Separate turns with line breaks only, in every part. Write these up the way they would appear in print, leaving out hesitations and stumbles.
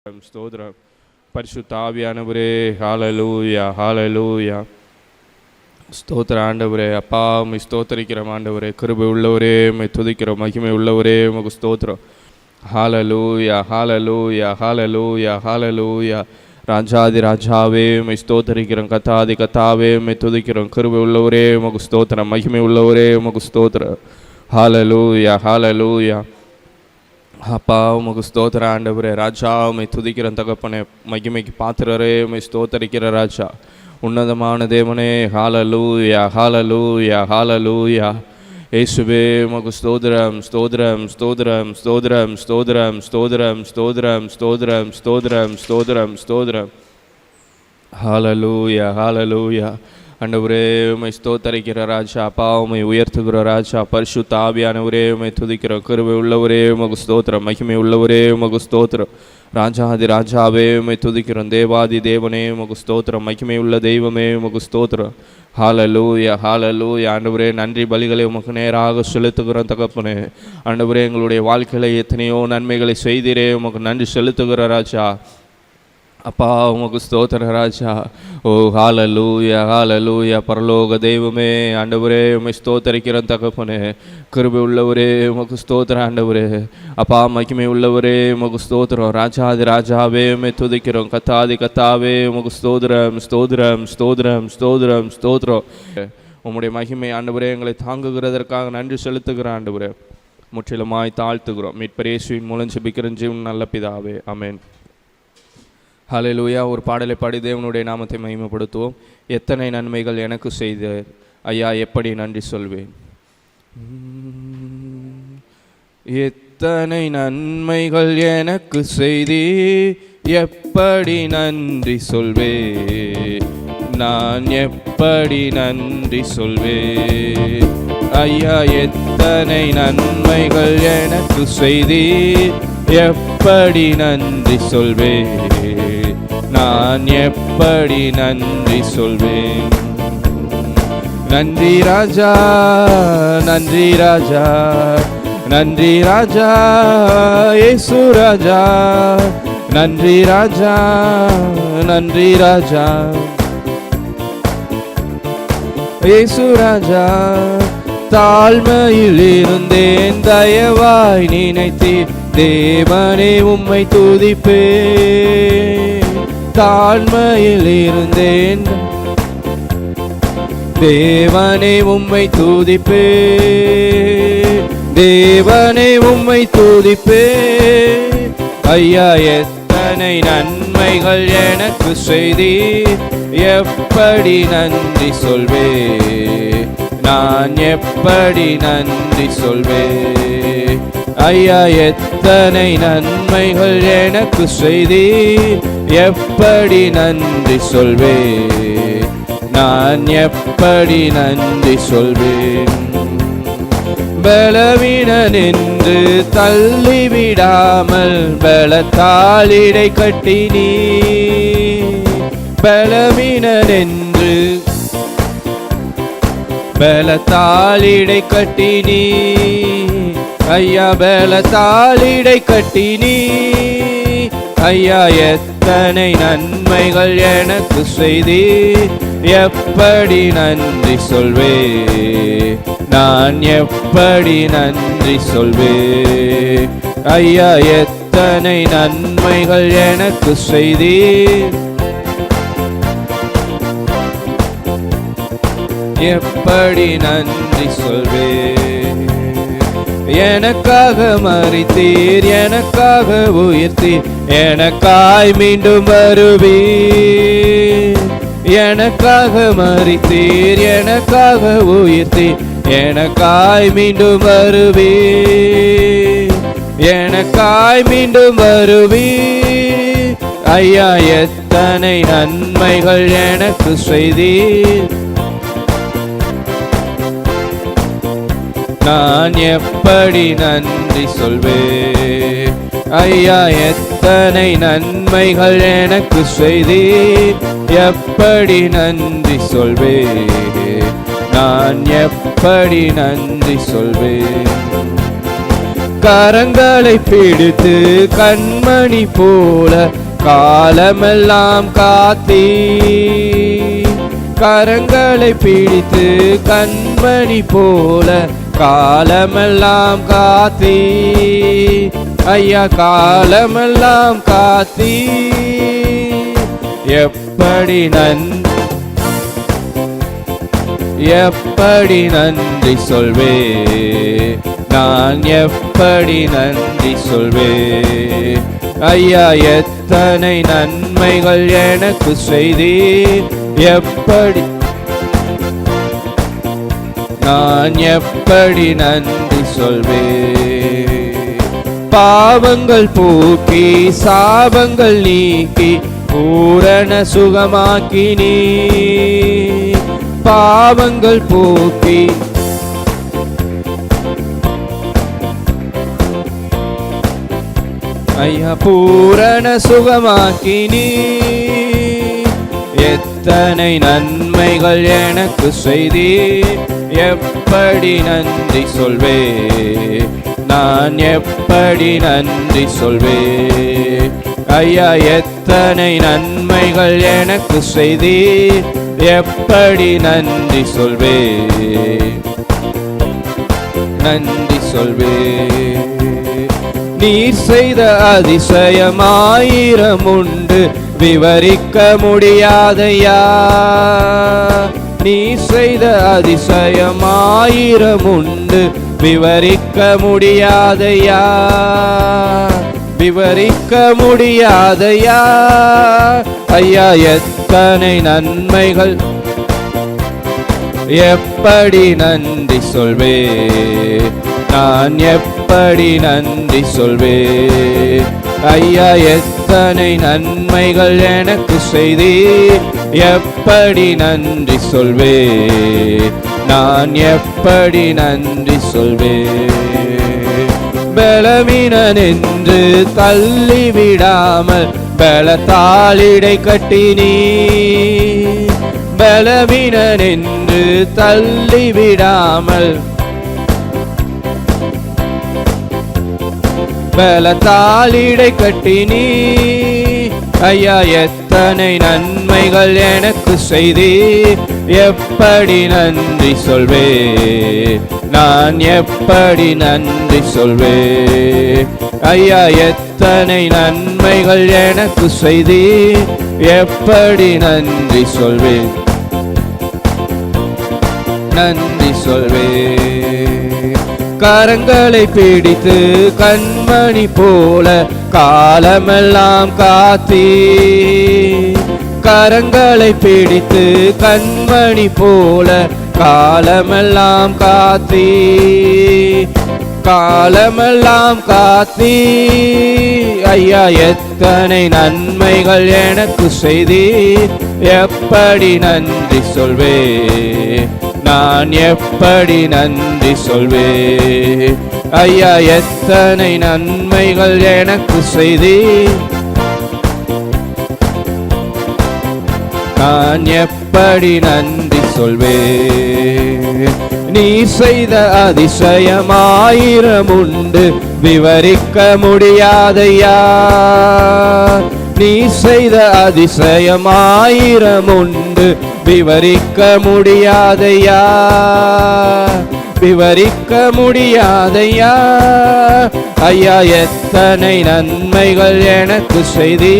ஸ்தோத்திரம். பரிசுத்த ஆவியானவரே, ஹல்லேலூயா ஹல்லேலூயா. ஸ்தோத்திர ஆண்டவரே, அப்பா உம்மை ஸ்தோத்தரிக்கிறோம் ஆண்டவரே. கிருபை உள்ளவரே உம்மை துதிக்கிறோம். மகிமை உள்ளவரே உமக்கு ஸ்தோத்திரம். ஹல்லேலூயா ஹல்லேலூயா ஹல்லேலூயா ஹல்லேலூயா. ராஜாதி ராஜாவே உம்மை ஸ்தோத்தரிக்கிறோம். கத்தாதி கத்தாவே உம்மை துதிக்கிறோம். கிருபை உள்ளவரே உமக்கு ஸ்தோத்திரம். மகிமை உள்ளவரே உமக்கு ஸ்தோத்திரம். ஹல்லேலூயா ஹல்லேலூயா. அப்பா உமக்கு ஸ்தோத்திர ஆண்டவரே. ராஜா உம்மை துதிக்கிற தகப்பனே, மகிமைக்கு பாத்திரரே உம்மை ஸ்தோத்தரிக்கிற ராஜா, உன்னதமான தேவனே. ஹல்லேலூயா ஹல்லேலூயா ஹல்லேலூயா. இயேசுவே உமக்கு ஸ்தோத்திரம் ஸ்தோத்திரம் ஸ்தோத்திரம் ஸ்தோத்திரம் ஸ்தோத்திரம் ஸ்தோத்திரம் ஸ்தோத்திரம் ஸ்தோத்திரம் ஸ்தோத்திரம் ஸ்தோத்திரம் ஸ்தோத்திரம். ஹல்லேலூயா ஹல்லேலூயா. ஆண்டவரே உம்மை ஸ்தோத்தரிக்கிற ராஜா, அப்பா உம்மை உயர்த்துகிற ராஜா, பரிசுத்த ஆவியானவரே உம்மை துதிக்கிற கிருபை உள்ளவரே உமக்கு ஸ்தோத்திரம். மகிமை உள்ளவரே உமக்கு ஸ்தோத்திரம். ராஜாதி ராஜாவே உம்மை துதிக்கிறோம். தேவாதி தேவனே உமக்கு ஸ்தோத்திரம். மகிமை உள்ள தெய்வமே உமக்கு ஸ்தோத்திரம். ஹல்லேலூயா ஹல்லேலூயா. ஆண்டவரே, நன்றி பலிகளை உமக்கு நேராக செலுத்துகிறோம் தகப்பனே. ஆண்டவரே, எங்களுடைய வாழ்க்கையில் எத்தனையோ நன்மைகளை செய்தீரே, உமக்கு நன்றி செலுத்துகிற ராஜா. அப்பா உமக்கு ஸ்தோத்திர ராஜா. ஓ ஹல்லேலூயா ஹல்லேலூயா. பரலோக தெய்வமே, ஆண்டவரே உம்மை ஸ்தோத்தரிக்கிற தகப்பனே, கிருபை உள்ளவரே உமக்கு ஸ்தோத்திரம் ஆண்டவரே. அப்பா மகிமை உள்ளவரே உமக்கு ஸ்தோத்திரம். ராஜாதி ராஜாவே உம்மை துதிக்கிறோம். கத்தாதி கத்தாவே உமக்கு ஸ்தோத்திரம் ஸ்தோத்திரம் ஸ்தோத்திரம் ஸ்தோத்திரம் ஸ்தோத்திரம். உம்முடைய மகிமை ஆண்டவரே எங்களை தாங்குகிறதற்காக நன்றி செலுத்துகிற ஆண்டவரே, முற்றிலுமாய் தாழ்த்துகிறோம். மீட்பர் இயேசுவின் மூலம் ஜெபிக்கிற ஜீவன் நல்ல பிதாவே, ஆமென். ஹல்லேலூயா. ஒரு பாடலை பாடி தேவனுடைய நாமத்தை மகிமைப்படுத்துவோம். எத்தனை நன்மைகள் எனக்கு செய்தார் ஐயா, எப்படி நன்றி சொல்வேன். எத்தனை நன்மைகள் எனக்கு செய்தி, எப்படி நன்றி சொல்வே, நான் எப்படி நன்றி சொல்வே. ஐயா எத்தனை நன்மைகள் எனக்கு செய்தி, எப்படி நன்றி சொல்வே, நான் எப்படி நன்றி சொல்வேன். நன்றி ராஜா நன்றி ராஜா நன்றி ராஜா இயேசு ராஜா. நன்றி ராஜா நன்றி ராஜா இயேசு ராஜா. தாழ்மையில் இருந்தேன் தயவாய் நினைத்தீர் தேவனே, உம்மை துதிப்பேன். தாழ்மையில் இருந்தேன் தேவனே, உம்மை துதிப்பேன். தேவனே உம்மை துதிப்பேன். ஐயா எத்தனை நன்மைகள் எனக்கு செய்தி, எப்படி நன்றி சொல்வே, நான் எப்படி நன்றி சொல்வே. ஐயா எத்தனை நன்மைகள் எனக்கு செய்தி, எப்படி நன்றி சொல்வே, நான் எப்படி நன்றி சொல்வேன். பலவீனன் என்று தள்ளிவிடாமல் பலத்தாளிடை கட்டினீ. பலவீனன் என்று பலத்தாளிடை கட்டினீ. ஐயா பலத்தாளிடை கட்டினீ. ஐயா எத்தனை நன்மைகள் எனக்கு செய்தி, எப்படி நன்றி சொல்வே, நான் எப்படி நன்றி சொல்வே. ஐயா எத்தனை நன்மைகள் எனக்கு செய்தி, எப்படி நன்றி சொல்வே. எனக்காக மரித்தீர், எனக்காக உயிர்த்தீர், எனக்காய் மீண்டும் வருவீர். எனக்காக மரித்தீர், எனக்காக உயிர்த்தீர், எனக்காய் மீண்டும் வருவீர். எனக்காய் மீண்டும் வருவீர். ஐயா எத்தனை நன்மைகள் எனக்கு செய்தீர், நான் எப்படி நன்றி சொல்வே. ஐயா எத்தனை நன்மைகள் எனக்கு செய்தி, எப்படி நன்றி சொல்வே, நான் எப்படி நன்றி சொல்வே. கரங்களை பிடித்து கண்மணி போல காலமெல்லாம் காத்தீ. கரங்களை பிடித்து கண்மணி போல காலமெல்லாம் காத்தீ. ஐயா காலமெல்லாம் காத்தீ. எப்படி எப்படி நன்றி சொல்வே, நான் எப்படி நன்றி சொல்வே. ஐயா எத்தனை நன்மைகள் எனக்கு செய்தீ, எப்படி நான் எப்படி நன்றி சொல்வே. பாவங்கள் போக்கி சாபங்கள் நீக்கி பூரண சுகமாக்கினீ. பாவங்கள் போக்கி ஐயா பூரண சுகமாக்கினீ. எத்தனை நன்மைகள் எனக்கு செய்தீ, எப்படி நன்றி சொல்வே, நான் எப்படி நன்றி சொல்வே. ஐயா எத்தனை நன்மைகள் எனக்கு செய்தீ, எப்படி நன்றி சொல்வே, நன்றி சொல்வே. நீர் செய்த அதிசயமாயிரம் உண்டு, விவரிக்க முடியாதையா. நீர் செய்த அதிசயமாயிரம் உண்டு, விவரிக்க முடியாதையா. விவரிக்க முடியாதையா. ஐயா எத்தனை நன்மைகள், எப்படி நன்றி சொல்வே, நான் எப்படி நன்றி சொல்வே. ஐயா எத்தனை நன்மைகள் எனக்கு செய்தீ, எப்படி நன்றி சொல்வே, நான் எப்படி நன்றி சொல்வே. பலவீனன் என்று தள்ளிவிடாமல் பலத்தாளிடை கட்டினீ. பலவீனன் என்று தள்ளிவிடாமல் பலத்தாளிடை கட்டினீ. ஐயா எத்தனை நன்மைகள் எனக்கு செய்தீ, எப்படி நன்றி சொல்வே, நான் எப்படி நன்றி சொல்வே. ஐயா எத்தனை நன்மைகள் எனக்கு செய்தீ, எப்படி நன்றி சொல்வே, நன்றி சொல்வே. கரங்களை பிடித்து கண்மணி போல காலமெல்லாம் காத்தீ. கரங்களை பிடித்து கண்மணி போல காலமெல்லாம் காத்தீ. காலமெல்லாம் காத்தீ. ஐயா எத்தனை நன்மைகள் எனக்கு செய்தீ, எப்படி நன்றி சொல்வே, நான் எப்படி நன்றி சொல்வே. ஐயா எத்தனை நன்மைகள் எனக்கு செய்தீ, நான் எப்படி நன்றி சொல்வே. நீ செய்த அதிசயமாயிரம் உண்டு, விவரிக்க முடியாதையா. நீ செய்த அதிசயமாயிரம் உண்டு, விவரிக்க முடியாதையா. விவரிக்க முடியாதையா. ஐயா எத்தனை நன்மைகள் எனக்கு செய்தீ,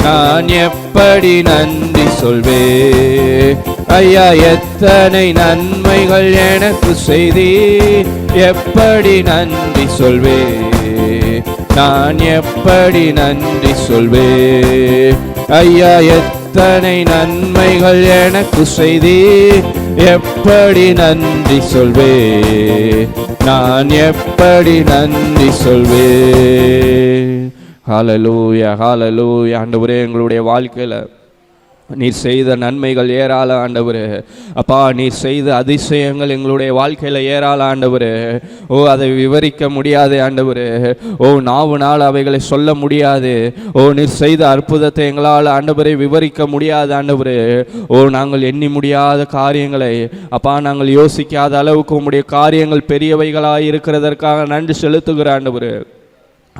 நான் எப்படி நன்றி சொல்வே. ஐயா எத்தனை நன்மைகள் எனக்கு செய்தீ, எப்படி நன்றி சொல்வே, நான் எப்படி நன்றி சொல்வே. ஐயா எத்தனை நன்மைகள் எனக்கு செய்தீ, எப்படி நன்றி சொல்வே, நான் எப்படி நன்றி சொல்வே. ஹல்லேலூயா, ஹல்லேலூயா. ஆண்டவரே, எங்களுடைய வாழ்க்கையில் நீர் செய்த நன்மைகள் ஏராள ஆண்டவரே. அப்பா, நீர் செய்த அதிசயங்கள் எங்களுடைய வாழ்க்கையில் ஏராள ஆண்டவரே. ஓ, அதை விவரிக்க முடியாது ஆண்டவரே. ஓ, நாவுனால் அவைகளை சொல்ல முடியாது. ஓ, நீர் செய்த அற்புதத்தை எங்களால் ஆண்டவரை விவரிக்க முடியாது ஆண்டவரே. ஓ, நாங்கள் எண்ணி முடியாத காரியங்களை அப்பா நாங்கள் யோசிக்காத அளவுக்கு உம்முடைய காரியங்கள் பெரியவைகளாக இருக்கிறதற்காக நன்றி செலுத்துகிற ஆண்டவரே.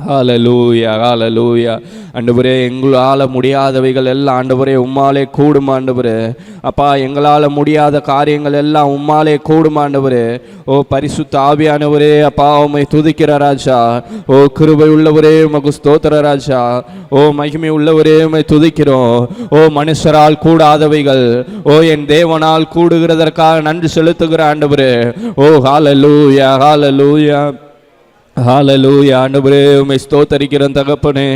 ஹல்லேலூயா, ஹல்லேலூயா. ஆண்டவரே, எங்களால் முடியாதவைகள் எல்லாம் ஆண்டவரே உம்மாலே கூடும் ஆண்டவரே. அப்பா, எங்களால் முடியாத காரியங்கள் எல்லாம் உம்மாலே கூடும் ஆண்டவரே. ஓ, பரிசுத்த ஆவியானவரே, அப்பா உம்மை துதிக்கிற ராஜா. ஓ, கிருபை உள்ளவரே, உமக்கு ஸ்தோத்திர ராஜா. ஓ, மகிமை உள்ளவரே, உம்மை துதிக்கிறோம். ஓ, மனுஷரால் கூடாதவைகள் ஓ என் தேவனால் கூடுகிறதற்காக நன்றி செலுத்துகிற ஆண்டவரே. ஓ, ஹல்லேலூயா, ஹல்லேலூயா, ஹல்லேலூயா. ஆண்டவரே, உம்மை ஸ்தோத்தரிக்கிறேன் தகப்பனே.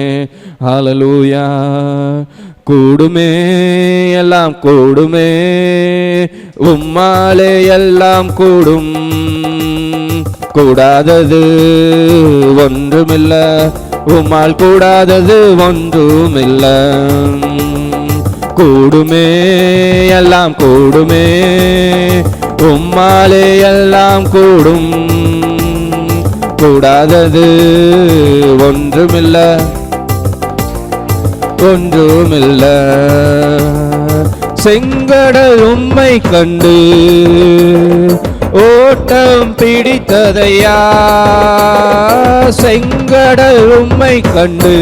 ஹல்லேலூயா. கூடுமே, எல்லாம் கூடுமே, உம்மாலே எல்லாம் கூடும். கூடாதது ஒன்றுமில்ல, உம்மால் கூடாதது ஒன்றுமில்ல. கூடுமே, எல்லாம் கூடுமே, உம்மாலே எல்லாம் கூடும். கூடாதது ஒன்றுமில்ல, ஒன்றுமில்ல. செங்கடல் உம்மை கண்டு ஓட்டம் பிடித்ததையா. செங்கடல் உம்மை கண்டு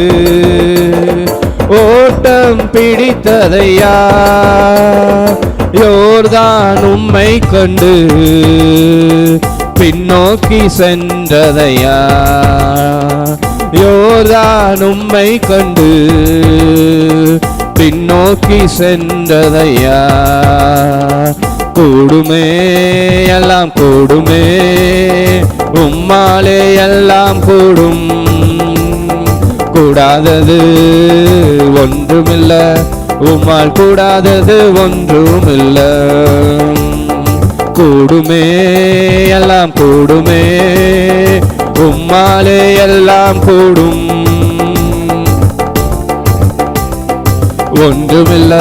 ஓட்டம் பிடித்ததையா. யோர்தான் உம்மை கண்டு பின்னோக்கி சென்றதையா. யோர்தான் உம்மை கண்டு பின்னோக்கி சென்றதையா. கூடுமே, எல்லாம் கூடுமே, உம்மாலே எல்லாம் கூடும். கூடாதது ஒன்றுமில்ல, உம்மால் கூடாதது ஒன்றுமில்ல. கூடுமே, எல்லாம் கூடுமே, உம்மாலே எல்லாம் கூடும். ஒன்றுமில்ல,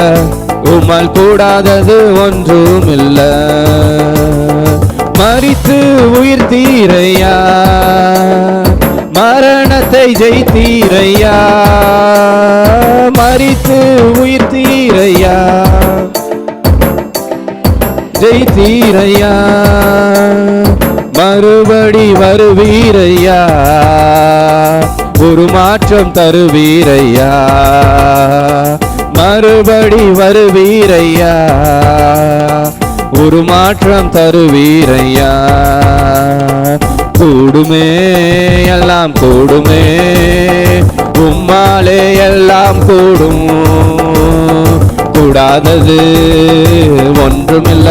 உம்மால் கூடாதது ஒன்றுமில்ல. மரித்து உயிர் தீரையா, மரணத்தை ஜெயித்தீரையா. மரித்து உயிர் தீரையா, ஜெயித்தீரையா. மறுபடி வருவீரையா, ஒரு மாற்றம் தருவீரையா. மறுபடி வருவீரையா, ஒரு மாற்றம் தருவீரையா. கூடுமே, எல்லாம் கூடுமே, உம்மாலே எல்லாம் கூடும். கூடாதது ஒன்றுமில்ல,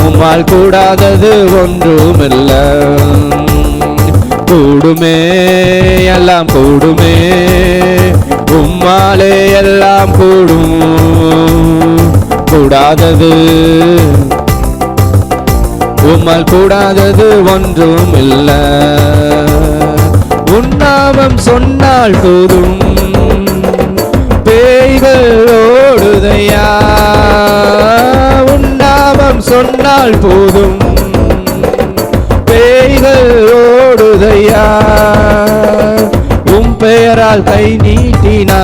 உம்மால் கூடாதது ஒன்றுமில்ல. கூடுமே, எல்லாம் கூடுமே, உம்மாலே எல்லாம் கூடும். கூடாதது உம்மால் கூடாதது ஒன்றுமில்ல. உன்னாமம் சொன்னால் போதும், பேய்கள் ஓடுதையா. உன்னாமம் சொன்னால் போதும், பேய்கள் ஓடுதையா. உம் பெயரால் கை நீட்டினா,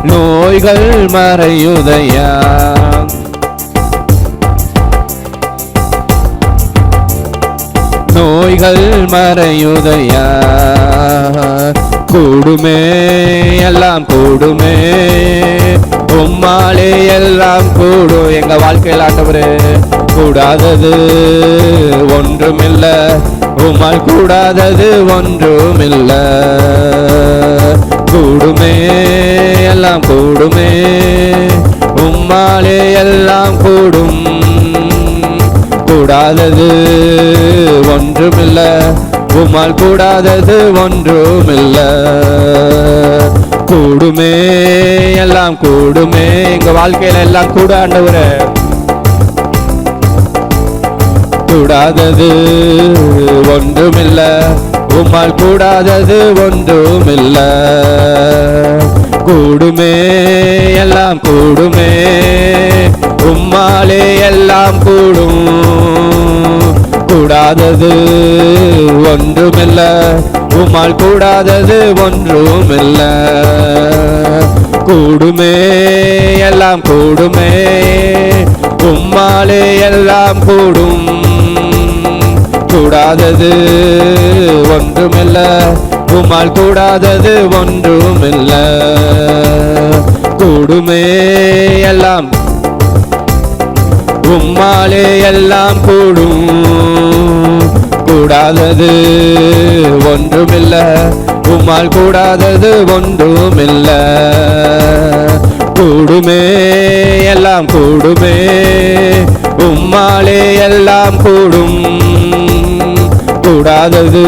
நோய்கள் மறையுதையா. நோய்கள் மறையுதையா. கூடுமே, எல்லாம் கூடுமே, உம்மாலே எல்லாம் கூடும். எங்க வாழ்க்கையில் ஆண்டவரே, கூடாதது ஒன்றுமில்ல, உம்மால் கூடாதது ஒன்றுமில்ல. கூடுமே, எல்லாம் கூடுமே, உம்மாலே எல்லாம் கூடும். கூடாதது ஒன்றுமில்ல, உம்மால் கூடாதது ஒன்றுமில்ல. கூடுமே, எல்லாம் கூடுமே. எங்க வாழ்க்கையில எல்லாம் கூட ஆண்டவரே. கூடாதது ஒன்றுமில்ல, உம்மால் கூடாதது ஒன்றுமில்ல. கூடுமே எல்லாம் கூடுமே, உம்மாலே எல்லாம் கூடும். கூடாதது ஒன்றுமில்ல, உம்மால் கூடாதது ஒன்றுமில்ல. கூடுமே எல்லாம் கூடுமே, உம்மாலே எல்லாம் கூடும். கூடாதது ஒன்றுமில்ல, உம்மால் கூடாதது ஒன்றுமில்ல. கூடுமே எல்லாம், உம்மாலே எல்லாம் கூடும். கூடாதது ஒன்றுமில்ல, உம்மால் கூடாதது ஒன்றுமில்ல. கூடுமே எல்லாம் கூடுமே, உம்மாலே எல்லாம் கூடும். கூடாதது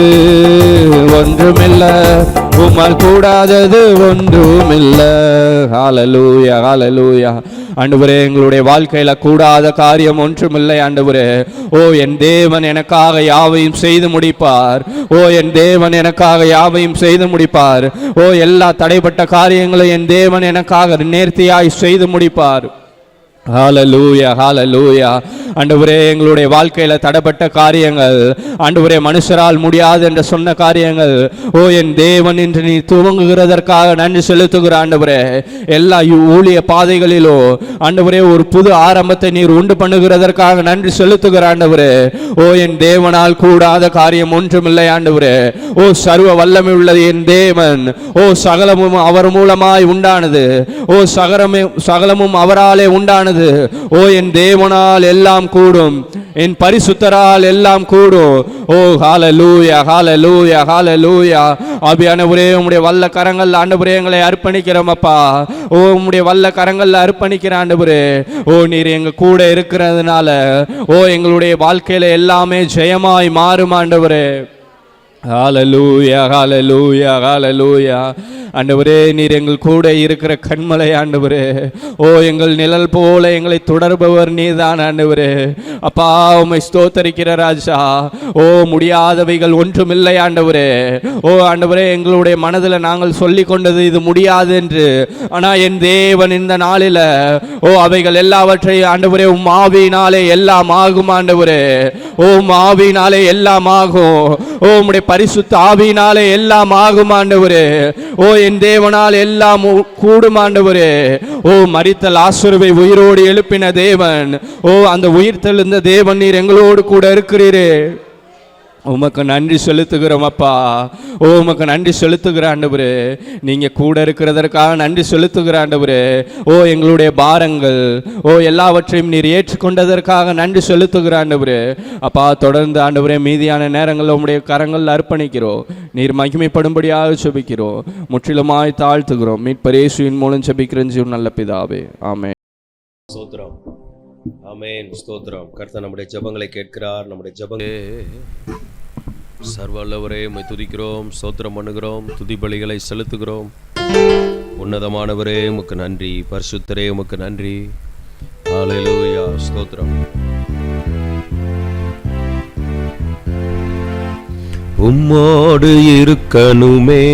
ஒன்றுமில்ல, உம்மால் கூடாதது ஒன்றுமில்ல. ஹல்லேலூயா, ஹல்லேலூயா. ஆண்டவரே, எங்களுடைய வாழ்க்கையில கூடாத காரியம் ஒன்றுமில்லை ஆண்டவரே. ஓ, என் தேவன் எனக்காக யாவையும் செய்து முடிப்பார். ஓ, என் தேவன் எனக்காக யாவையும் செய்து முடிப்பார். ஓ, எல்லா தடைப்பட்ட காரியங்களை என் தேவன் எனக்காக நேர்த்தியாய் செய்து முடிப்பார். ஹல்லேலூயா, ஹல்லேலூயா. ஆண்டவரே, எங்களுடைய வாழ்க்கையில தடைப்பட்ட காரியங்கள், ஆண்டவரே, மனுஷரால் முடியாது என்று சொன்ன காரியங்கள், ஓ என் தேவன் என்று நீ துவங்குகிறதற்காக நன்றி செலுத்துகிற ஆண்டவரே. எல்லா ஊழிய பாதைகளிலோ ஆண்டவரே ஒரு புது ஆரம்பத்தை நீர் உண்டு பண்ணுகிறதற்காக நன்றி செலுத்துகிற ஆண்டவரே. ஓ, என் தேவனால் கூடாத காரியம் ஒன்றுமில்லை ஆண்டவரே. ஓ, சர்வ வல்லமை உள்ளது என் தேவன். ஓ, சகலமும் அவர் மூலமாய் உண்டானது. ஓ, சகலமும் அவராலே உண்டானது. ஓ, என் தேவனால் எல்லாம் கூடும், என் பரிசுத்தரால் எல்லாம் கூடும். ஓ, ஹல்லேலூயா, ஹல்லேலூயா, ஹல்லேலூயா. ஆவியானவரே, உம்முடைய வல்ல கரங்கள் ஆண்டவரே எங்களை அர்ப்பணிக்கிறோம் அப்பா. ஓ, உம்முடைய வல்ல கரங்கள் அர்ப்பணிக்கிற ஆண்டவரே. ஓ, நீர் எங்க கூட இருக்கிறதுனால ஓ எங்களுடைய வாழ்க்கையில எல்லாமே ஜெயமாய் மாறும் ஆண்டவரே. ஹல்லேலூயா, ஹல்லேலூயா, ஹல்லேலூயா. ஆண்டவரே, நீர் எங்கள் கூட இருக்கிற கண்மலை ஆண்டவரே. ஓ, எங்கள் நிழல் போல எங்களை தொடர்பவர் நீதான் ஆண்டவரே. அப்பா, உம்மை ஸ்தோத்தரிக்கிற ராஜா. ஓ, முடியாதவைகள் ஒன்றுமில்லை ஆண்டவரே. ஓ ஆண்டவரே, எங்களுடைய மனதில் நாங்கள் சொல்லி கொண்டது இது முடியாது என்று. ஆனால் என் தேவன் இந்த நாளில் ஓ அவைகள் எல்லாவற்றையும் ஆண்டவரே உம் ஆவியினாலே எல்லாம் ஆகும் ஆண்டவரே. ஓ, உம் ஆவியினாலே எல்லாம் ஆகும். ஓ, உம்முடைய பரிசுத்த ஆவியினாலே எல்லாம் ஆகும் ஆண்டவரே. ஓ, என் தேவனால் எல்லாம் கூடும் ஆண்டவரே. ஓ, மரித்த லாசருவை உயிரோடு எழுப்பின தேவன். ஓ, அந்த உயிர் தெழுந்த தேவன் நீர் எங்களோடு கூட இருக்கிறீரே. உமக்கு நன்றி செலுத்துகிறோம் அப்பா. ஓ, உமக்கு நன்றி செலுத்துகிற ஆண்டவரே. நீங்க கூட இருக்கிறதற்காக நன்றி செலுத்துகிற ஆண்டவரே. ஓ, எங்களுடைய பாரங்கள் ஓ எல்லாவற்றையும் நீர் ஏற்றுக்கொண்டதற்காக நன்றி செலுத்துகிற ஆண்டவரே. அப்பா, தொடர்ந்து ஆண்டவரே மீதியான நேரங்களில் உம்முடைய கரங்கள் அர்ப்பணிக்கிறோம். நீர் மகிமைப்படும்படியாக செபிக்கிறோம். முற்றிலுமாய் தாழ்த்துகிறோம். மீட்பர் இயேசுவின் மூலம் செபிக்கிறேன் ஜீவன் நல்ல பிதாவே. ஆமென்.
ஸ்தோத்திரம். ஆமென். ஸ்தோத்திரம். கர்த்தர் நம்முடைய ஜெபங்களை கேட்கிறார். நம்முடைய ஜெபங்களே சர்வவல்லவரே உம்மை துதிக்கிறோம், ஸ்தோத்திரம் பண்ணுகிறோம், துதி பலிகளை செலுத்துகிறோம். உன்னதமானவரே உமக்கு நன்றி, பரிசுத்தரே உமக்கு நன்றி. ஹல்லேலூயா, ஸ்தோத்திரம். உம்மோடு இருக்கணுமே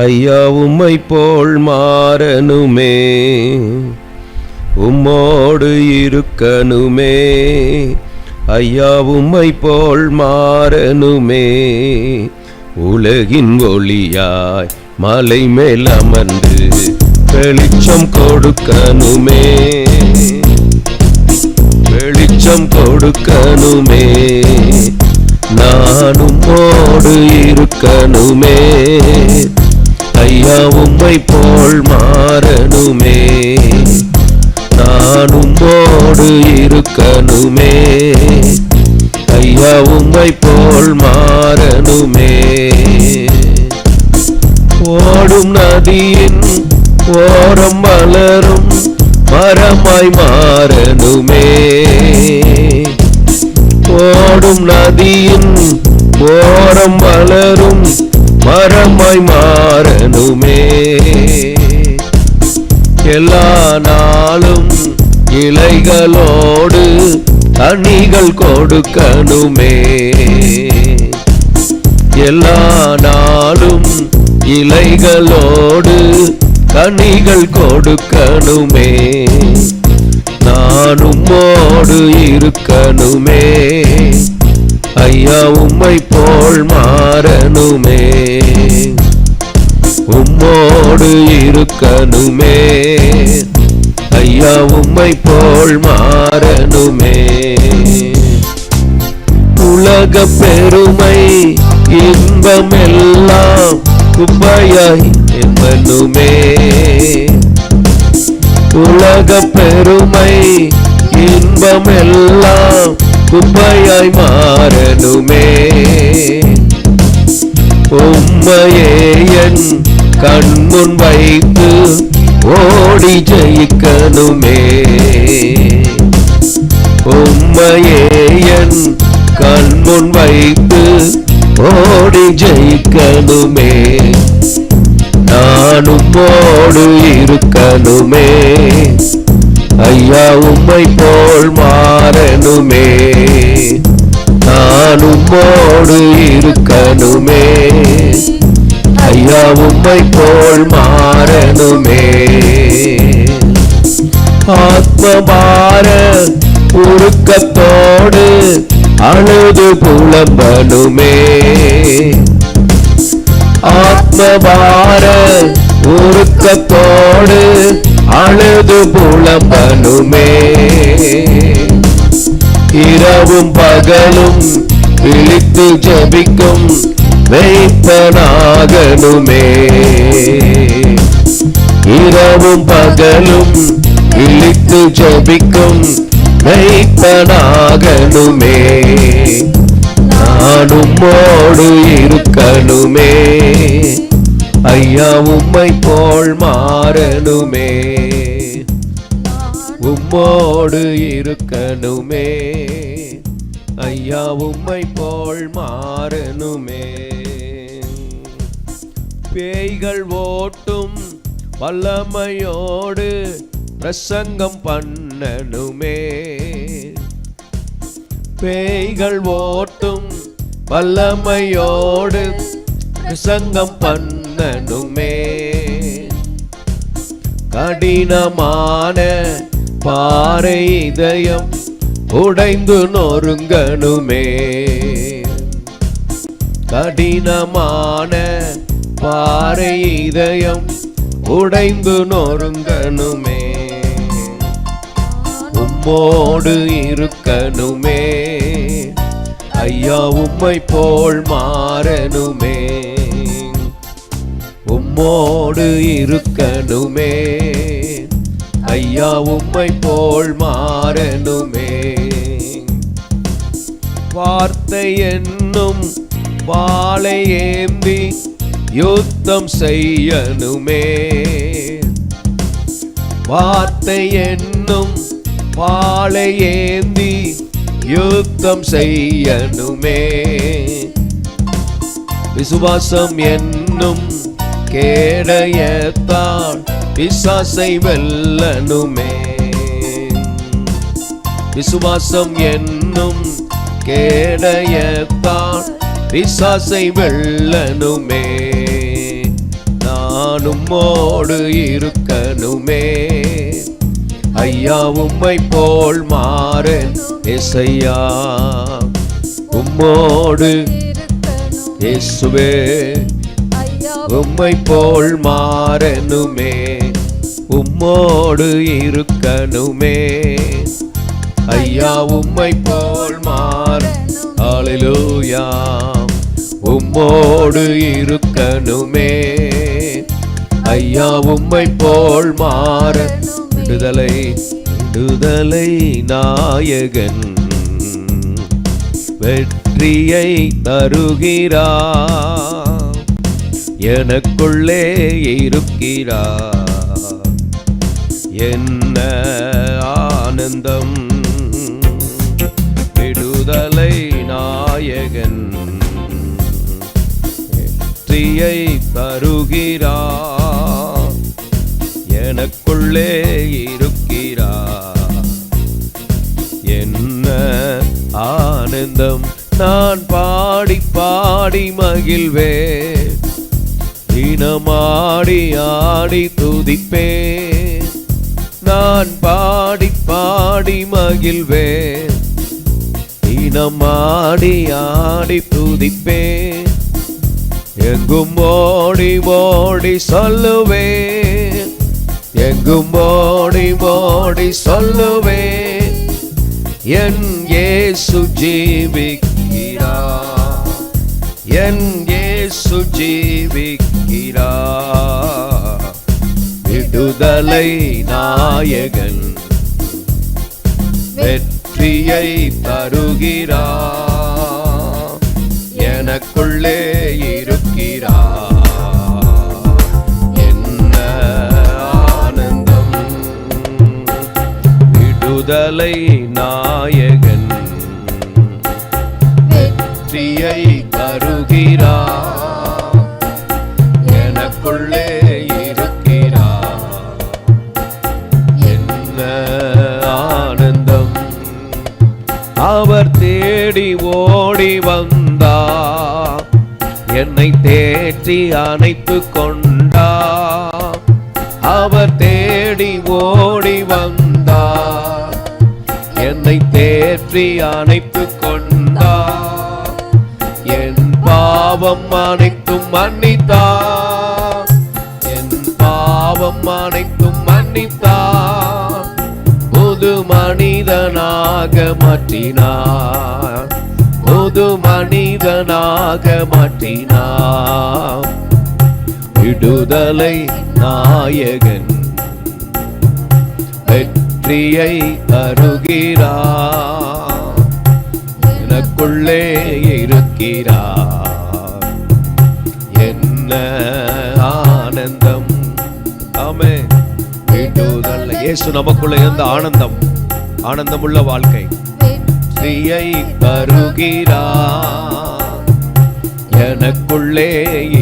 ஐயா, உம்மை போல் மாறணுமே. உம்மோடு இருக்கணுமே ஐயா, உம்மை போல் மாறணுமே. உலகின் ஒளியாய் மலை மேல் அமர்ந்து வெளிச்சம் கொடுக்கணுமே, வெளிச்சம் கொடுக்கணுமே. நான் உம்மோடு இருக்கணுமே ஐயா, உம்மை போல் மாறணுமே. நான் உம்மோடு இருக்கணுமே ஐயா, உம்மை போல் மாறணுமே. ஓடும் நதியின் ஓரம் வளரும் மரமாய் மாறணுமே. ஓடும் நதியின் ஓரம் வளரும் மரமாய் மாறணுமே. எல்லா நாளும் இலைகளோடு கனிகள் கொடுக்கணுமே. எல்லா நாளும் இலைகளோடு கனிகள் கொடுக்கணுமே, நான் உம்மோடு இருக்கணுமே, ஐயா உம்மை போல் மாறணுமே, உம்மோடு இருக்கணுமே, ஐயா உம்மை போல் மாறணுமே. உலக பெருமை இன்பமெல்லாம் குப்பையாய் எண்ணணுமே, உலக பெருமை இன்பமெல்லாம் குப்பையாய் மாறணுமே, உம்மையே என் கண்முன் வைத்து ஓடி ஜெயிக்கணுமே, உம்மையே என் கண்முன் வைத்து ஓடி ஜெயிக்கணுமே, நான் உம்மோடு இருக்கணுமே, ஐயா உம்மை போல் மாறணுமே, நான் உம்மோடு இருக்கணுமே, ஐயா உம்மை போல் மாறணுமே. ஆத்மபார உருக்கத்தோடு அழுது புலம்பணுமே, ஆத்மபார உருக்கத்தோடு அழுது புலம்பணுமே, இரவும் பகலும் விழித்து ஜெபிக்கும் மெய்ப்பனாகணுமே, இரவும் பகலும் விழித்து ஜெபிக்கும் மெய்ப்பனாகணுமே, நான் உம்மோடு இருக்கணுமே, ஐயா உம்மை போல் மாறணுமே, உம்மோடு இருக்கணுமே, ஐயா உம்மை போல் மாறணுமே. பேய்கள் ஓட்டும் வல்லமையோடு பிரசங்கம் பண்ணணுமே, பேய்கள் ஓட்டும் வல்லமையோடு பிரசங்கம் பண்ணணுமே, கடினமான பாறை இதயம் உடைந்து நொறுங்கணுமே, கடினமான பாறை இதயம் உடைந்து நொறுங்கணுமே, உம்மோடு இருக்கணுமே, ஐயா உம்மை போல் மாறணுமே, உம்மோடு இருக்கணுமே, ஐயா உம்மை போல் மாறணுமே. வார்த்தை என்னும் வாளை ஏந்தி யுத்தம் செய்யணுமே, வார்த்தை என்னும் வாளை ஏந்தி யுத்தம் செய்யணுமே, விசுவாசம் என்னும் கேடயத்தால் பிசாசை வெல்லணுமே, விசுவாசம் என்னும் கேடயத்தால் பிசாசை வெல்லணுமே, நான் உம்மோடு இருக்கணுமே, ஐயா உம்மை போல் மாறன் ஏசையா உம்மோடு இயேசுவே உம்மை போல் மாறணுமே, உம்மோடு இருக்கணுமே, ஐயா உம்மை போல் மாற ஹல்லேலூயா உம்மோடு இருக்கணுமே, ஐயா உம்மை போல் மாற விடுதலை விடுதலை நாயகன் வெற்றியை தருகிறார், எனக்குள்ளே இருக்கிறார், என்ன ஆனந்தம், விடுதலை நாயகன் வெற்றியை தருகிறார், எனக்குள்ளே இருக்கிறார், என்ன ஆனந்தம், நான் பாடி பாடி மகிழ்வே, தினமாடி ஆடி துதிப்பேன், நான் பாடி பாடி மகிழ்வேன். தினமாடி ஆடி துதிப்பேன், எங்கும் ஓடி ஓடி சொல்லுவேன், எங்கும் ஓடி ஓடி சொல்லுவேன். என் இயேசு ஜீவிக்கிறார், என் இயேசு ஜீவிக்கிறார். விடுதலை நாயகன் வெற்றியை தருகிறார், எனக்குள்ளே இருக்கிறார். என்ன ஆனந்தம்! விடுதலை நாயகன் வெற்றியை தருகிறார், எனக்குள்ளே இருக்கிறார். என்ன ஆனந்தம்! அவர் தேடி ஓடி வந்தார், என்னை தேற்றி அணைத்து கொண்டார். அவர் தேடி ஓடி வந்தார், என்னை தேற்றி அணைத்து கொண்டார். என் பாவம் அனைத்தும் மன்னித்தார், என் பாவம் அனைத்தும் மன்னித்தார். புது மனிதனாக மாற்றினார், புது மனிதனாக மாற்றினார். விடுதலை நாயகன் வெற்றியை தருகிறார், எனக்குள்ளே இருக்கிறார். என்ன ஆனந்தம்! ஆமென். விடுதலை இயேசு நமக்குள்ள இருந்த ஆனந்தம், ஆனந்தமுள்ள வாழ்க்கை. வெற்றியை தருகிறார், எனக்குள்ளே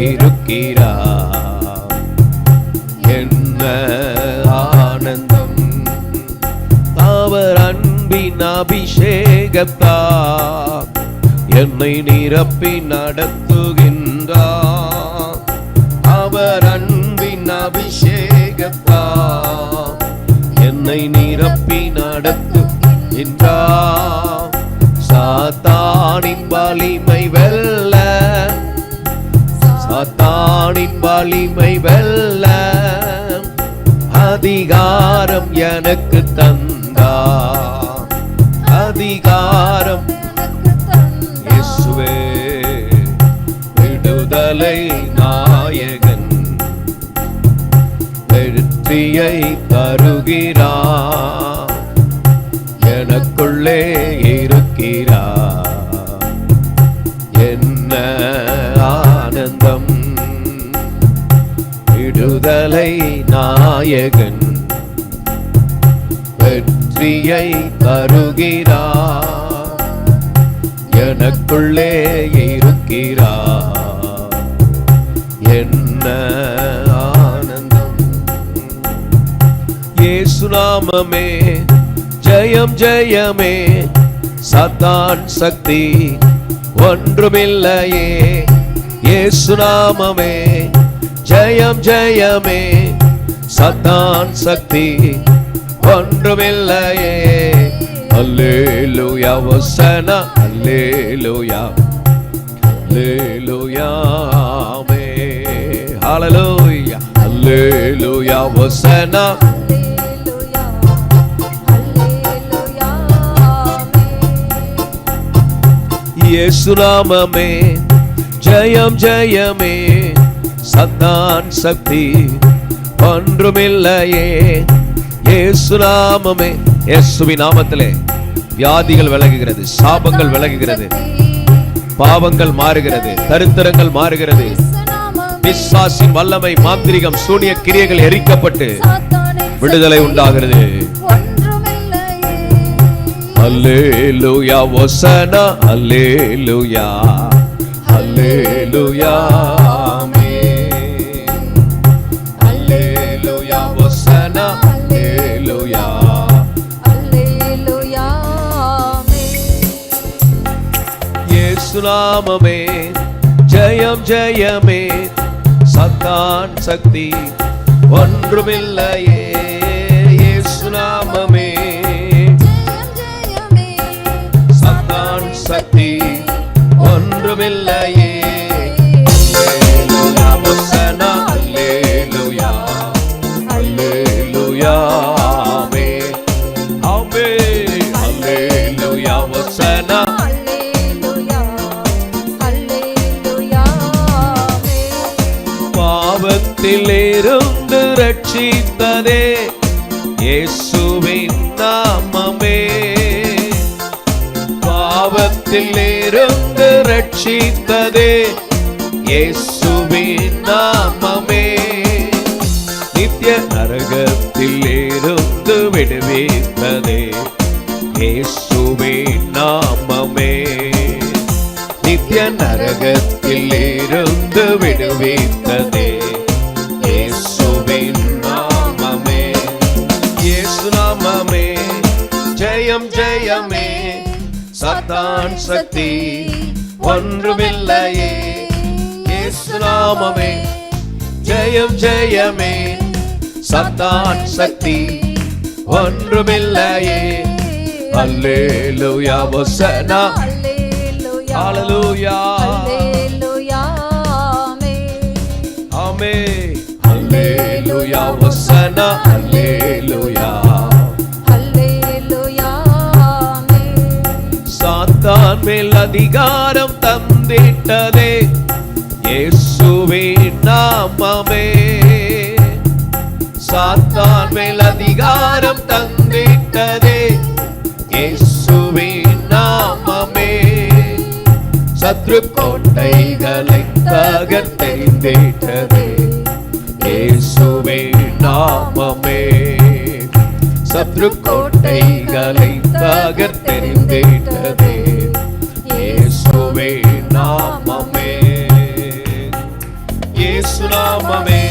இருக்கிறார். என்ன ஆனந்தம்! அவர் அன்பின் அபிஷேகத்தார் என்னை நிரப்பி நடத்துகின்றார். அவர் அன்பின் அபிஷேகத்தார் என்னை நிரப்பி நடத்துகின்றார். சாத்தானின் வலிமை வெல்ல, சாத்தானின் வலிமை வெல்ல அதிகாரம் எனக்கு தந்தார், அதிகாரம் இயேசுவே. விடுதலை நாயகன் வெற்றியை தருகிறார், எனக்குள்ளே இருக்கிறார். என்ன ஆனந்தம்! விடுதலை நாயகன் வெற்றியை தருகிறார், எனக்குள்ளே இருக்கிறார். என்ன ஆனந்தம்! இயேசு நாமமே ஜெயம் ஜெயமே, சாத்தான் சக்தி ஒன்றுமில்லையே. இயேசு நாமமே ஜெயம் ஜெயமே, சாத்தான் சக்தி ஒன்றுமில்லையே. அல்லேலூயா வசன, அல்லேலூயா அல்லேலூயா ஆமென். ஹல்லேலூயா அல்லேலூயா வசன. இயேசு நாமமே ஜெயம் ஜெயமே, சாத்தான் சக்தி ஒன்றுமில்லையே. இயேசு நாமமே, இயேசுவின் நாமத்திலே வியாதிகள் விலகுகிறது, சாபங்கள் விலகுகிறது, பாவங்கள் மாறுகிறது, தரித்திரங்கள் மாறுகிறது. பிசாசின் வல்லமை, மாந்திரிகம், சூனிய கிரியைகள் எரிக்கப்பட்டு விடுதலை உண்டாகிறது. அல்லேலூயா வசன, அல்லேலூயா அல்லேலூயா ஆமென். அல்லேலூயா வசன, அல்லேலூயா
அல்லேலூயா ஆமென்.
இயேசு நாமமே ஜெயம் ஜெயமே, சாத்தான் சாத்தான் சக்தி ஒன்றுமில்லையே, இயேசு நாமமே. சாத்தான் சக்தி ஒன்றுமில்லையே. அல்லேலூயா ஹோசன்னா, அல்லேலூயா அல்லேலூயா ஆமென் ஆமென். அல்லேலூயா ஹோசன்னா, பாவத்திலிருந்து ரட்சித்ததே இயேசுவின் நாமமே. பாவத்திலிருந்து ரட்சித்ததே இயேசுவின் நாமமே. நித்திய நரகத்திலிருந்து விடுவித்ததே இயேசுவின் நாமமே. நித்திய நரகத்திலிருந்து விடுவித்ததே இயேசுவின் நாமமே. இயேசு நாமமே ஜெயம் ஜெயமே. சாத்தான் சக்தி ஒன்றுமில்லையே, இயேசு நாமமே ஜெயம் ஜெயமே. சாத்தான் சக்தி ஒன்றுமில்லையே. அல்லேலூயா ஹோசன்னா, ஹல்லேலூயா ஆமென். அல்லேலூயா ஹோசன்னா, அல்லேலூயா. சாத்தான் மேல் அதிகாரம் தந்திட்டதே இயேசுவின் நாமமே. சாத்தான் மேல் அதிகாரம் தந்திட்டதே இயேசுவின் நாமமே. சத்ரு கோட்டைகளை தகர்த்தெறிந்திட்டதே இயேசுவின் நாமமே. சத்ரு கோட்டைகளை தகர்த்தெறிந்திட்டதே இயேசுவின் நாமமே. இயேசு நாமமே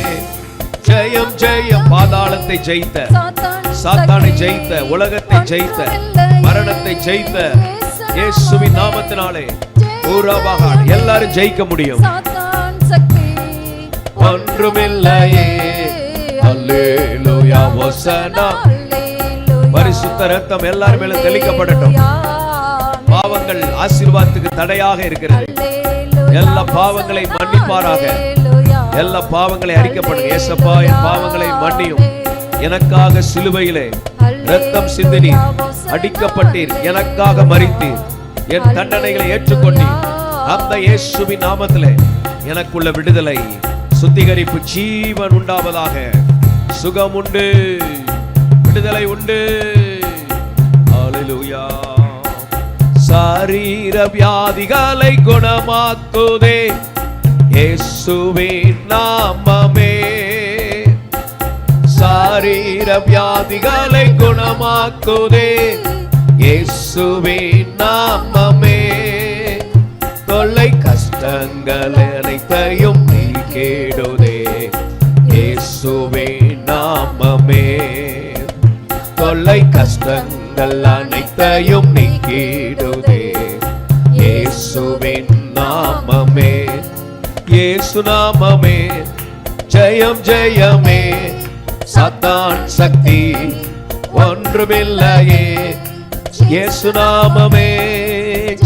ஜெயம் ஜெயம். பாதாளத்தை ஜெயித்த, சாத்தானை ஜெயித்த, உலகத்தை ஜெயித்த, மரணத்தை ஜெயித்த இயேசுவின் நாமத்தினாலே எல்லாரும் ஜெயிக்க முடியும். ஒன்றுமில்லையே. அல்லேலூயா ஹோசன்னா. பரிசுத்த ரத்தம் எல்லார் மேலும் தெளிக்கப்படட்டும். பாவங்கள் ஆசீர்வாதத்துக்கு தடையாக இருக்கிறது. எல்லா பாவங்களை மன்னிப்பாராக. எல்லா பாவங்களை அறிக்கப்படுங்க. ஏசப்பா, என் பாவங்களை மன்னியும். எனக்காக சிலுவையிலே ரத்தம் சிந்தினீர், அடிக்கப்பட்டீர், எனக்காக மரித்தீர், என் தண்டனைகளை ஏற்றுக்கொண்டீர். அந்த இயேசுவின் நாமத்திலே எனக்குள்ள விடுதலை, சுத்திகரிப்பு, ஜீவன் உண்டாவதாக. சுகம் உண்டு, விடுதலை உண்டு. ஹல்லேலூயா. சரீர வியாதிகளை குணமாக்குதே இயேசுவின் நாமமே. சரீர வியாதிகளை குணமாக்குதே இயேசுவின் நாமமே. தொல்லை கஷ்டங்கள் அனைத்தையும் நீக்கிடுதே இயேசுவின் நாமமே. தொல்லை கஷ்டங்கள் அனைத்தையும் நீக்கிடுதே இயேசுவின் நாமமே. இயேசு நாமமே ஜெயம் ஜெயமே. சாத்தான் சக்தி ஒன்றுமில்லையே. இயேசு நாமமே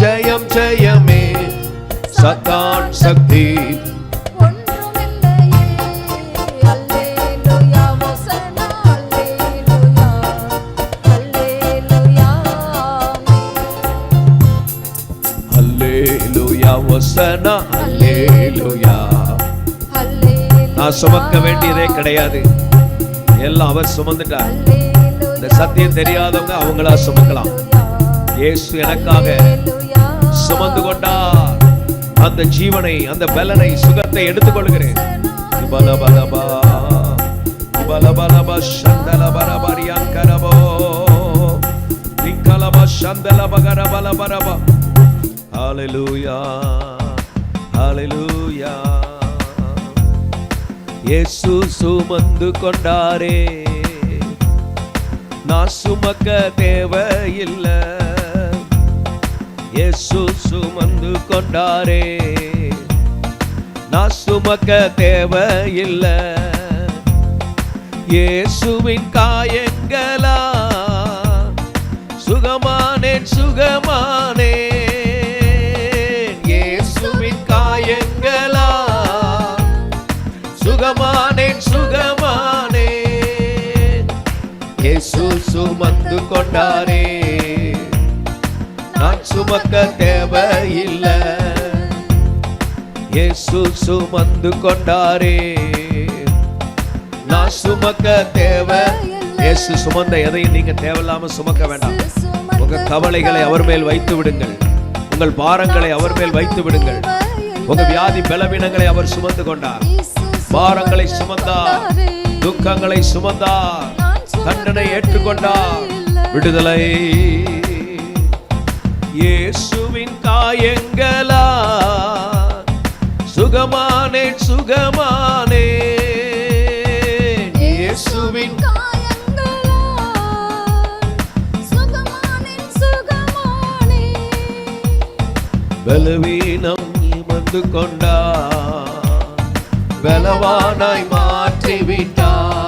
ஜெயம் ஜெயமே. சாத்தான் சக்தி அல்லேலூயா ஹோசன்னா, அல்லேலூயா. நான் சுமக்க வேண்டியதே கிடையாது, எல்லாம் அவர் சுமந்துட்டார். இந்த சத்தியம் தெரியாதவங்க அவங்களா சுமக்கலாம். இயேசு எனக்காக சுமந்து கொண்டார். அந்த ஜீவனை, அந்த பலனை, சுகத்தை எடுத்துக்கொள்கிறேன். பலபலபா பலபலபா சந்தலபரபரியாங்கரபோ நிக்கலபா சந்தலபகரபலபரபா. ஹல்லேலூயா ஹல்லேலூயா. இயேசு சுமந்து கொண்டாரே, நான் சுமக்க தேவையில்லை. இயேசு சுமந்து கொண்டாரே, நான் சுமக்க தேவையில்லை. இயேசுவின் காயங்களா சுகமானேன் சுகமானேன். இயேசுவின் காயங்களா சுகமானேன் சுகமானேன். இயேசு சுமந்து கொண்டாரே, நான் சுமக்க தேவையில்லை. இயேசு சுமந்து கொண்டாரே, நான் சுமக்க தேவை. இயேசு சுமந்த எதையும் நீங்க தேவையில்லாம சுமக்க வேண்டாம். உங்க கவலைகளை அவர் மேல் வைத்து விடுங்கள். உங்கள் பாரங்களை அவர் மேல் வைத்து விடுங்கள். உங்க வியாதி பலவீனங்களை அவர் சுமந்து கொண்டார். பாரங்களை சுமந்தார், துக்கங்களை சுமந்தார், தண்டனை ஏற்றுக்கொண்டார். விடுதலை இயேசுவின் காயங்களா சுகமானேன் சுகமானேன். இயேசுவின் பலவீனம் சுமந்து கொண்டார், பலவானாய் மாற்றிவிட்டார்.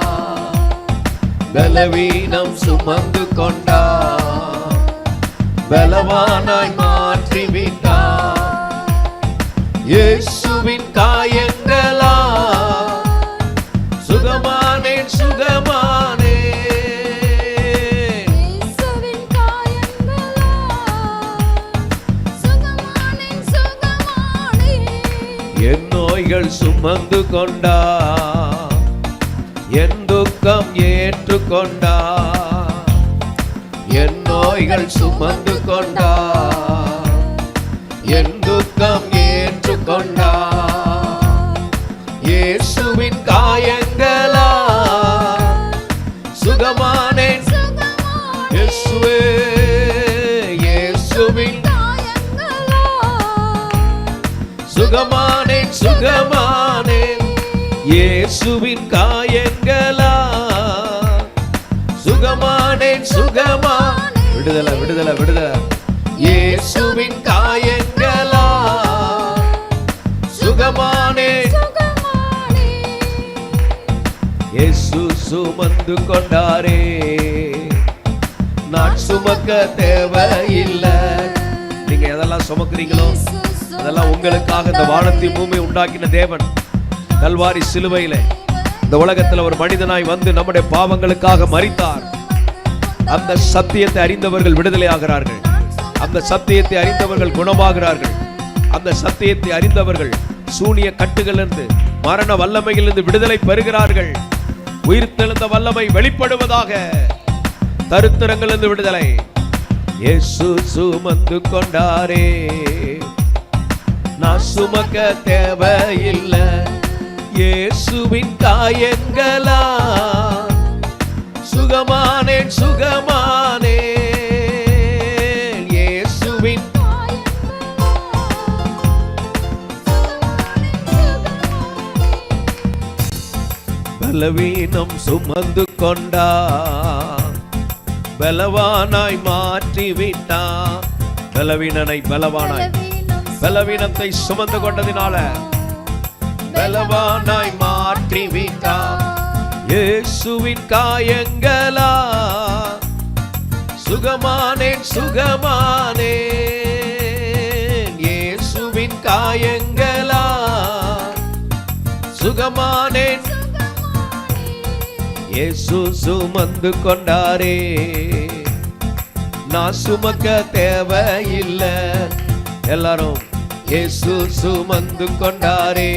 பலவீனம் சுமந்து கொண்டார், பலவானாய் மாற்றிவிட்டார். இயேசுவின் காயங்களா சுகமானேன் சுகமானேன். என் நோய்கள் சுமந்து கொண்டார், என் துக்கம் ஏற்றுக்கொண்டார். என் நோய்கள் சுமந்து கொண்டார், என் துக்கம் ஏற்றுக்கொண்டார். இயேசுவின் காயங்களா சுகமானேன். இயேசுவே, இயேசுவின் சுகமானேன் சுகமானேன். இயேசுவின் காயங்களா சுகமானேன் சுகமானேன். விடுதலை விடுதலை விடுதலை. இயேசுவின் காயங்களா சுகமானேன். இயேசு சுமந்து கொண்டாரே, நான் சுமக்க தேவையில்லை. நீங்க எதெல்லாம் சுமக்கிறீங்களோ அதெல்லாம் உங்களுக்காக இந்த வானத்தின் பூமி உண்டாக்கின தேவன் கல்வாரி சிலுவையிலே இந்த உலகத்தில் ஒரு மனிதனாய் வந்து நம்முடைய பாவங்களுக்காக மரித்தார். அந்த சத்தியத்தை அறிந்தவர்கள் விடுதலை ஆகிறார்கள். அந்த சத்தியத்தை அறிந்தவர்கள் குணமாகிறார்கள். அந்த சத்தியத்தை அறிந்தவர்கள் சூனிய கட்டுகளிலிருந்து மரண வல்லமையிலிருந்து விடுதலை பெறுகிறார்கள். உயிர்த்தெழுந்த வல்லமை வெளிப்படுவதாக. தருத்திரங்களிலிருந்து விடுதலை. இயேசு சுமந்து கொண்டாரே, நான் சுமக்க தேவையில்லை. இயேசுவின் காயங்களா சுகமானேன் சுகமானேன். இயேசுவின் பலவீனம் சுமந்து கொண்டார், பலவானாய் மாற்றிவிட்டார். பலவீனனை பலவானாய், பலவீனத்தை சுமந்து கொண்டதினால பலவானாய் மாற்றிவிட்டார். இயேசுவின் காயங்களா சுகமானேன் சுகமானேன். இயேசுவின் காயங்களா சுகமானேன். இயேசு சுமந்து கொண்டாரே, நான் சுமக்க தேவையில்லை. எல்லாரும் இயேசு சுமந்து கொண்டாரே,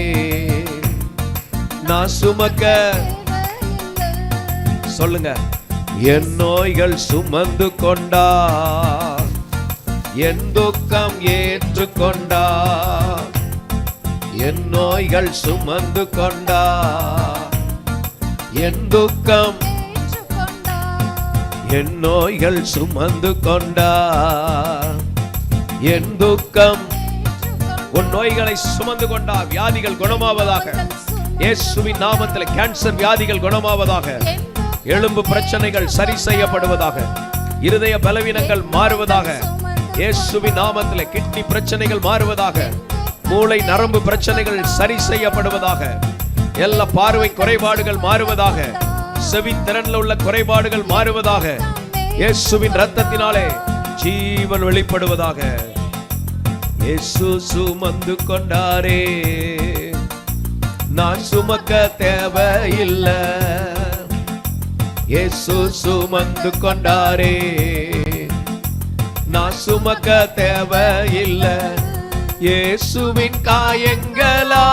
நான் சுமக்க. சொல்லுங்க. என் நோய்கள் சுமந்து கொண்டார், என் துக்கம் ஏற்றுக்கொண்டார். என் நோய்கள் சுமந்து கொண்டார், என் துக்கம். என் நோய்கள் சுமந்து கொண்டார், என் துக்கம். உன் நோய்களை சுமந்து கொண்டார். வியாதிகள் குணமாவதாக. இயேசுவின் நாமத்தில் கேன்சர் வியாதிகள் குணமாவதாக. எலும்பு பிரச்சனைகள் சரி செய்யப்படுவதாக. இருதய பலவீனங்கள் மாறுவதாக. இயேசுவின் நாமத்தில் கிட்னி பிரச்சனைகள் மாறுவதாக. மூளை நரம்பு பிரச்சனைகள் சரி செய்யப்படுவதாக. எல்லா பார்வை குறைபாடுகள் மாறுவதாக. செவித்திறன்ல உள்ள குறைபாடுகள் மாறுவதாக. இயேசுவின் இரத்தத்தினாலே ஜீவன் வெளிப்படுவதாக. இயேசு சுமந்து கொண்டாரே, நான் சுமக்க தேவையில்லை. இயேசு சுமந்து கொண்டாரே, நான் சுமக்க தேவையில்லை. இயேசுவின் காயங்களா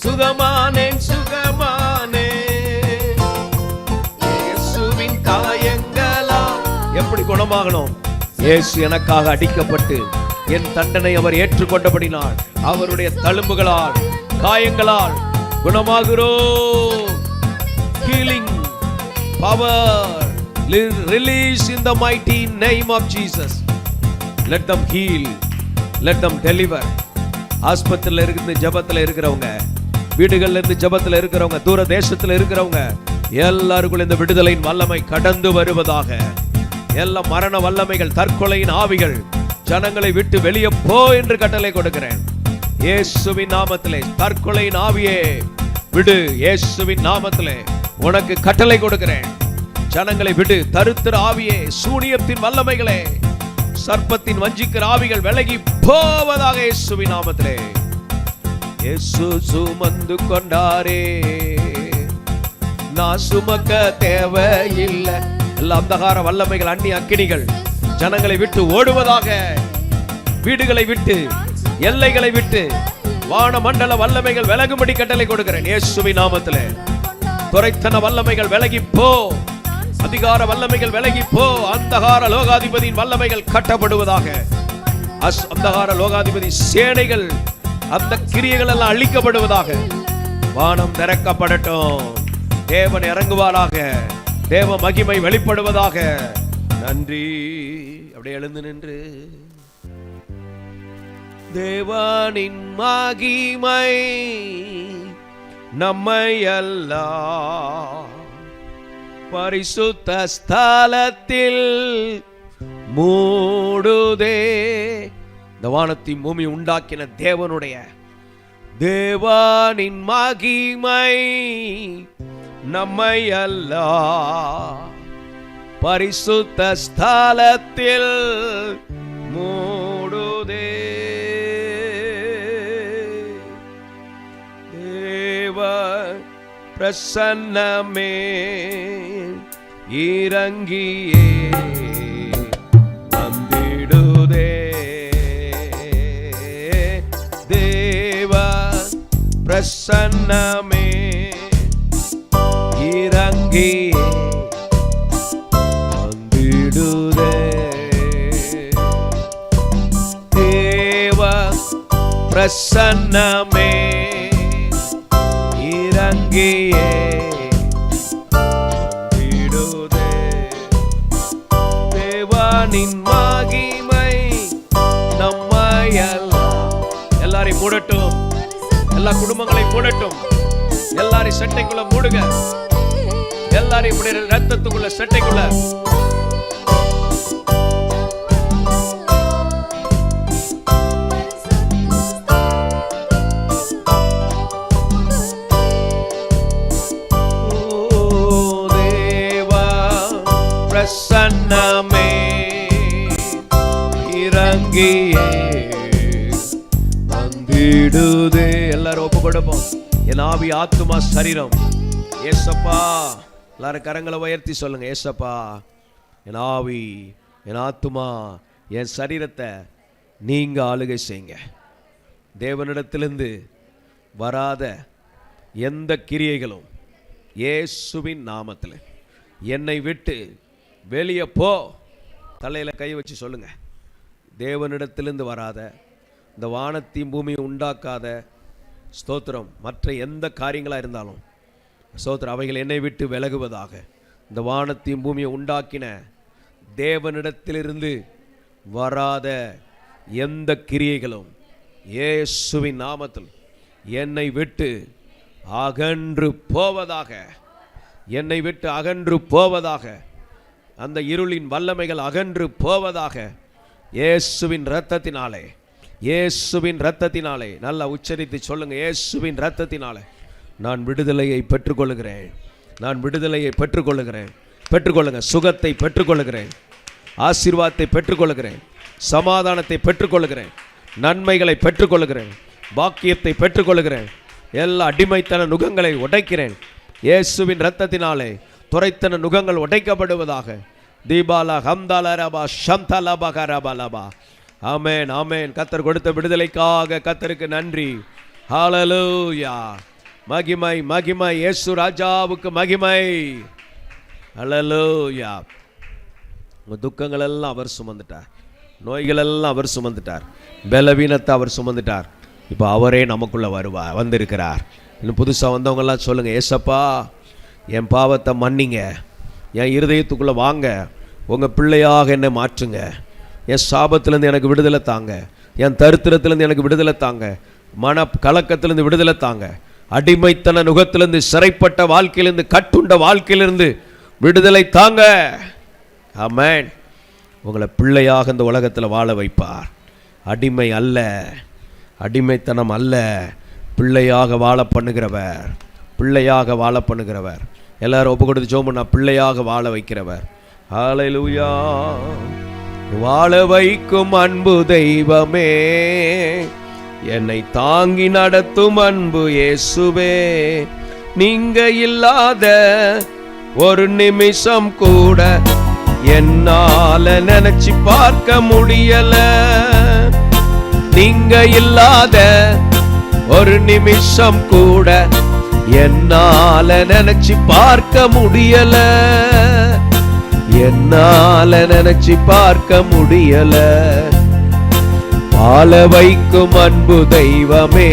சுகமானேன் சுகமானே. இயேசுவின் காயங்களா எப்படி குணமாகணும்? இயேசு எனக்காக அடிக்கப்பட்டு என் தண்டனை அவர் ஏற்றுக்கொண்டபடினால் அவருடைய தழும்புகளால் காயங்களால் குணமாகிறோம். Healing power release in the mighty name of Jesus. Let them heal, let them deliver. ஆஸ்பத்திரியில் இருந்து ஜெபத்தில் இருக்கிறவங்க, வீடுகள்ல இருந்து ஜெபத்தில் இருக்கிறவங்க, தூர தேசத்தில் இருக்கிறவங்க எல்லாருக்கும் இந்த விடுதலையின் வல்லமை கடந்து வருவதாக. எல்லா மரண வல்லமைகள், தற்கொலையின் ஆவிகள் ஜனங்களை விட்டு வெளியே போ என்று கட்டளை கொடுக்கிறேன். இயேசுவின் நாமத்திலே தற்கொலையின் ஆவியே விடு. இயேசுவின் நாமத்திலே உனக்கு கட்டளை கொடுக்கிறேன். ஜனங்களை விடு. தருத்திர ஆவியே, சூனியத்தின் வல்லமைகளே, சர்ப்பத்தின் வஞ்சிக்கிற ஆவிகள் விலகி போவதாக இயேசுவின் நாமத்திலே. இயேசு சுமந்து கொண்டாரே, நான் சுமக்க தேவையில்லை. எல்லா அந்தகார வல்லமைகள், அந்நிய அக்கினிகள் ஜனங்களை விட்டு ஓடுவதாக. வீடுகளை விட்டு, எல்லைகளை விட்டு, வான மண்டல வல்லமைகள் விலகும்படி கட்டளை கொடுக்கிறேன் இயேசுவின் நாமத்திலே. துரைத்தன வல்லமைகள் விலகி போ. அதிகார வல்லமைகள் விலகி போ. அந்தகார லோகாதிபதியின் வல்லமைகள் கட்டப்படுவதாக. அந்தகார லோகாதிபதி சேனைகள், அந்த கிரியைகள் எல்லாம் அழிக்கப்படுவதாக. வானம் திறக்கப்படட்டும். தேவன் இறங்குவாராக. தேவ மகிமை வெளிப்படுவதாக. நன்றி. அப்படியே எழுந்து நின்று தேவனின் மகிமை நம்மை எல்லாம் பரிசுத்த ஸ்தலத்தில் மூடுதே. இந்த வானத்தின் பூமி உண்டாக்கின தேவனின் மகிமை நம்மை எல்லாம் பரிசுத்த ஸ்தலத்தில் மூடுதே. தேவ பிரசன்னமே இறங்கியே வந்திடுதே. தேவ பிரசன்னமே இறங்கியே வந்திடுதே. தேவ பிரசன்னமே இறங்கியே வந்திடுதே. தேவனின் மகிமை நம்மை எல்லாரையும் மூடட்டும். எல்லா குடும்பங்களையும் மூடட்டும். எல்லாரையும் சட்டைக்குள்ள மூடுங்க. எல்லாரையும் ரத்தத்துக்குள்ள சட்டைக்குள்ள பிரசன்னமே இறங்கியே வந்திடுதே. எல்லாரும் ஒப்பு கொடுப்போம். என் ஆவி, ஆத்துமா, சரீரம். ஏசப்பா, எல்லாரும் கரங்களை உயர்த்தி சொல்லுங்க. ஏசப்பா, என் ஆவி, என் ஆத்துமா, என் சரீரத்தை நீங்க ஆளுகை செய்யுங்க. தேவனிடத்திலிருந்து வராத எந்த கிரியைகளும் இயேசுவின் நாமத்தில் என்னை விட்டு வெளியே போ. தலையில கை வச்சு சொல்லுங்க. தேவனிடத்திலிருந்து வராத, இந்த வானத்தையும் பூமியை உண்டாக்காத, ஸ்தோத்திரம், மற்ற எந்த காரியங்களாக இருந்தாலும் ஸ்தோத்திரம், அவைகள் என்னை விட்டு விலகுவதாக. இந்த வானத்தையும் பூமியை உண்டாக்கின தேவனிடத்திலிருந்து வராத எந்த கிரியைகளும் இயேசுவின் நாமத்தில் என்னை விட்டு அகன்று போவதாக. என்னை விட்டு அகன்று போவதாக. அந்த இருளின் வல்லமைகள் அகன்று போவதாக. இயேசுவின் இரத்தத்தினாலே இயேசுவின் இரத்தத்தினாலே. நல்லா உச்சரித்து சொல்லுங்க, இயேசுவின் இரத்தத்தினாலே நான் விடுதலையை பெற்றுக்கொள்கிறேன். நான் விடுதலையை பெற்றுக்கொள்கிறேன். பெற்றுக்கொள்ளுங்க. சுகத்தை பெற்றுக்கொள்கிறேன், ஆசீர்வாதத்தை பெற்றுக்கொள்கிறேன், சமாதானத்தை பெற்றுக்கொள்கிறேன், நன்மைகளை பெற்றுக்கொள்கிறேன், பாக்கியத்தை பெற்றுக்கொள்கிறேன். எல்லா அடிமைத்தன நுகங்களை உடைக்கிறேன். இயேசுவின் இரத்தத்தினாலே துரைத்தன நுகங்கள் உடைக்கப்படுவதாக. தீபாலா ஹம்தாலரபா ஷம்தலபகரபலபா. ஆமென், ஆமென். கர்த்தர் கொடுத்த விடுதலைக்காக கர்த்தருக்கு நன்றி. ஹல்லேலூயா. மகிமை, மகிமை. இயேசு ராஜாவுக்கு மகிமை. ஹல்லேலூயா. உங்கள் துக்கங்கள் எல்லாம் அவர் சுமந்துட்டார், நோய்கள் எல்லாம் அவர் சுமந்துட்டார், பலவீனத்தை அவர் சுமந்துட்டார். இப்போ அவரே நமக்குள்ள வந்திருக்கிறார். இன்னும் புதுசாக வந்தவங்கெல்லாம் சொல்லுங்க, ஏசப்பா என் பாவத்தை மன்னிங்க, என் இருதயத்துக்குள்ளே வாங்க, உங்கள் பிள்ளையாக என்னை மாற்றுங்க, என் சாபத்திலேருந்து எனக்கு விடுதலை தாங்க, என் தரித்திரத்திலேருந்து எனக்கு விடுதலை தாங்க, மன கலக்கத்திலேருந்து விடுதலை தாங்க, அடிமைத்தன நுகத்திலிருந்து, சிறைப்பட்ட வாழ்க்கையிலிருந்து, கட்டுண்ட வாழ்க்கையிலிருந்து விடுதலை தாங்க. ஆமென். உங்களை பிள்ளையாக இந்த உலகத்தில் வாழ வைப்பார். அடிமை அல்ல, அடிமைத்தனம் அல்ல, பிள்ளையாக வாழ பண்ணுகிறவர், பிள்ளையாக வாழ பண்ணுகிறவர். எல்லாரும் ஒப்பு கொடுத்து ஜெபம் பண்ணா, பிள்ளையாக வாழ வைக்கிறவர். ஹல்லேலூயா. வாழ வைக்கும் அன்பு தெய்வமே, என்னை தாங்கி நடத்தும் அன்பு இயேசுவே, நீங்க இல்லாத ஒரு நிமிஷம் கூட என்னால நினைச்சு பார்க்க முடியல. நீங்க இல்லாத ஒரு நிமிஷம் கூட என்னால நினைச்சு பார்க்க முடியல, என்னால நினைச்சு பார்க்க முடியல. வாழ வைக்கும் அன்பு தெய்வமே,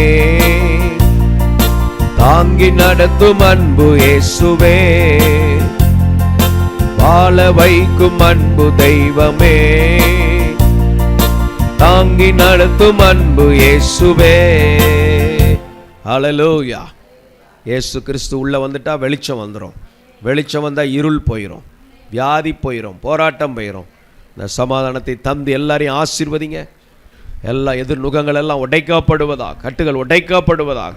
தாங்கி நடத்தும் அன்பு இயேசுவே, வாழ வைக்கும் அன்பு தெய்வமே, தாங்கி நடத்தும் அன்பு இயேசுவே. ஹல்லேலூயா. இயேசு கிறிஸ்து உள்ள வந்துட்டா வெளிச்சம் வந்துடும். வெளிச்சம் வந்தால் இருள் போயிடும், வியாதி போயிடும், போராட்டம் போயிடும். இந்த சமாதானத்தை தந்து எல்லாரையும் ஆசீர்வதிங்க. எல்லா எதிர் நுகங்கள் எல்லாம் உடைக்கப்படுவதாக, கட்டுகள் உடைக்கப்படுவதாக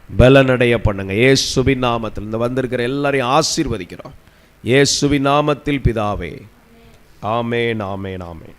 பலனடைய பண்ணுங்க. இயேசுவின் நாமத்தில் இந்த வந்திருக்கிற எல்லாரையும் ஆசீர்வதிக்கிறோம். இயேசுவின் நாமத்தில் பிதாவே. ஆமென், ஆமென், ஆமென்.